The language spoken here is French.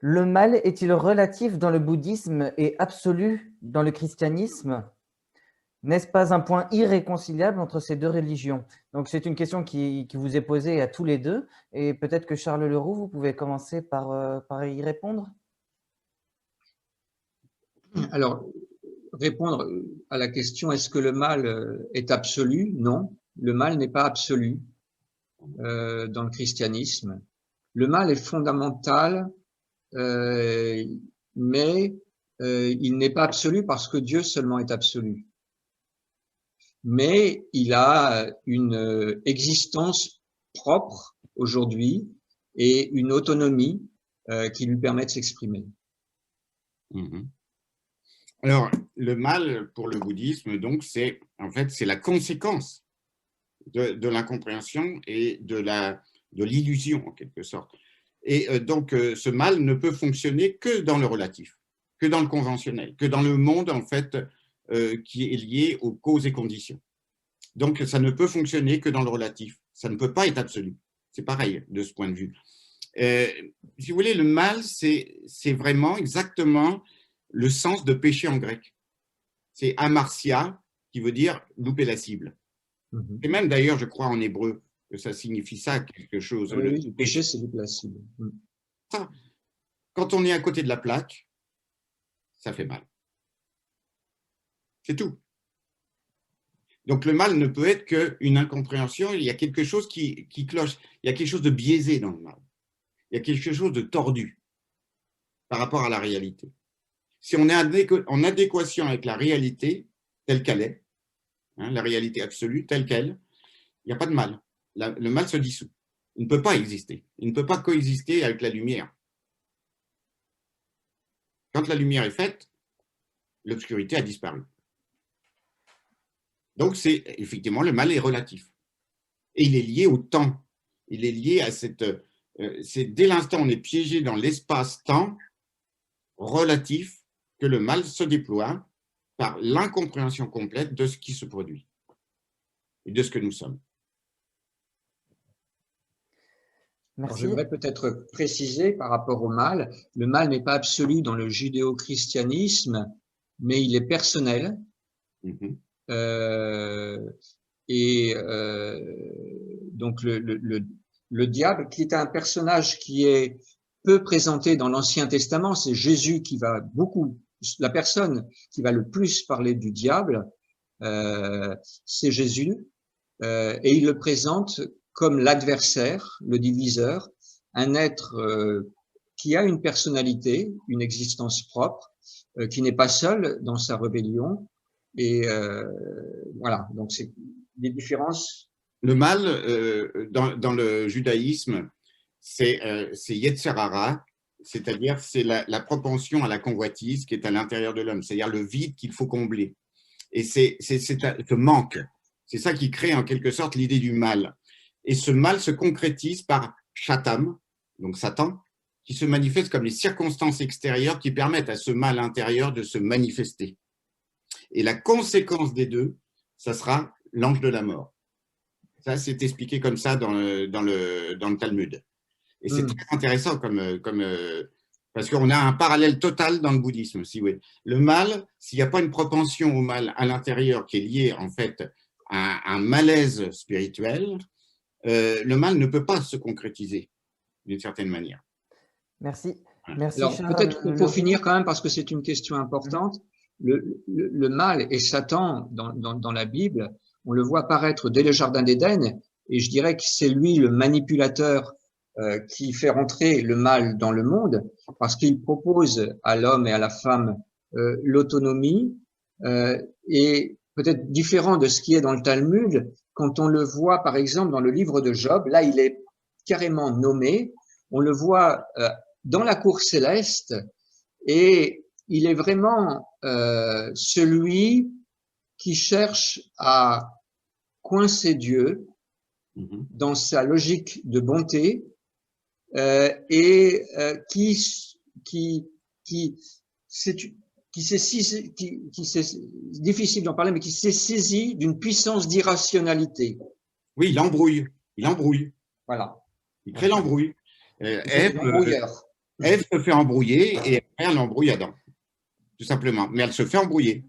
Le mal est-il relatif dans le bouddhisme et absolu dans le christianisme? N'est-ce pas un point irréconciliable entre ces deux religions? Donc c'est une question qui vous est posée à tous les deux, et peut-être que Charles Leroux, vous pouvez commencer par y répondre. Alors, répondre à la question est-ce que le mal est absolu? Non, le mal n'est pas absolu dans le christianisme. Le mal est fondamental, mais il n'est pas absolu parce que Dieu seulement est absolu. Mais il a une existence propre aujourd'hui et une autonomie qui lui permet de s'exprimer. Alors, le mal pour le bouddhisme, donc, c'est la conséquence de l'incompréhension et de l'illusion, en quelque sorte. Et donc, ce mal ne peut fonctionner que dans le relatif, que dans le conventionnel, que dans le monde, en fait, qui est lié aux causes et conditions. Donc, ça ne peut fonctionner que dans le relatif. Ça ne peut pas être absolu. C'est pareil de ce point de vue. Si vous voulez, le mal, c'est vraiment exactement le sens de péché en grec. C'est amartia, qui veut dire louper la cible. Et même d'ailleurs, je crois en hébreu, que ça signifie ça, quelque chose. Oui, le péché, c'est louper la cible. Quand on est à côté de la plaque, ça fait mal. C'est tout. Donc le mal ne peut être qu'une incompréhension, il y a quelque chose qui cloche, il y a quelque chose de biaisé dans le mal, il y a quelque chose de tordu par rapport à la réalité. Si on est en adéquation avec la réalité telle qu'elle est, la réalité absolue telle qu'elle, il n'y a pas de mal. Le mal se dissout. Il ne peut pas exister. Il ne peut pas coexister avec la lumière. Quand la lumière est faite, l'obscurité a disparu. Donc, effectivement, le mal est relatif. Et il est lié au temps. Il est lié à c'est dès l'instant où on est piégé dans l'espace-temps relatif que le mal se déploie par l'incompréhension complète de ce qui se produit et de ce que nous sommes. Alors, je voudrais peut-être préciser par rapport au mal, le mal n'est pas absolu dans le judéo-christianisme, mais il est personnel. Donc le diable, qui est un personnage qui est peu présenté dans l'Ancien Testament, c'est Jésus qui va la personne qui va le plus parler du diable, c'est Jésus, et il le présente comme l'adversaire, le diviseur, un être qui a une personnalité, une existence propre, qui n'est pas seul dans sa rébellion. Et voilà, donc c'est des différences. Le mal, dans le judaïsme, c'est Yetzer Hara, c'est-à-dire c'est la propension à la convoitise qui est à l'intérieur de l'homme, c'est-à-dire le vide qu'il faut combler. Et c'est ce manque. C'est ça qui crée en quelque sorte l'idée du mal. Et ce mal se concrétise par Shatam, donc Satan, qui se manifeste comme les circonstances extérieures qui permettent à ce mal intérieur de se manifester. Et la conséquence des deux, ça sera l'ange de la mort. Ça, c'est expliqué comme ça dans le Talmud. Et c'est très intéressant parce qu'on a un parallèle total dans le bouddhisme. Si vous voulez. Le mal, s'il n'y a pas une propension au mal à l'intérieur qui est liée en fait à un malaise spirituel, le mal ne peut pas se concrétiser d'une certaine manière. Merci. Merci. Alors peut-être qu'il faut finir quand même parce que c'est une question importante. Le mal et Satan dans la Bible, on le voit apparaître dès le jardin d'Éden, et je dirais que c'est lui le manipulateur qui fait rentrer le mal dans le monde, parce qu'il propose à l'homme et à la femme l'autonomie, et peut-être différent de ce qui est dans le Talmud, quand on le voit par exemple dans le livre de Job, là il est carrément nommé, on le voit dans la cour céleste, et il est vraiment celui qui cherche à coincer Dieu dans sa logique de bonté, et c'est difficile d'en parler, mais qui s'est saisi d'une puissance d'irrationalité. Oui, l'embrouille. Il embrouille. Voilà. Il crée l'embrouille. Ève se fait embrouiller et après elle embrouille Adam. Tout simplement. Mais elle se fait embrouiller.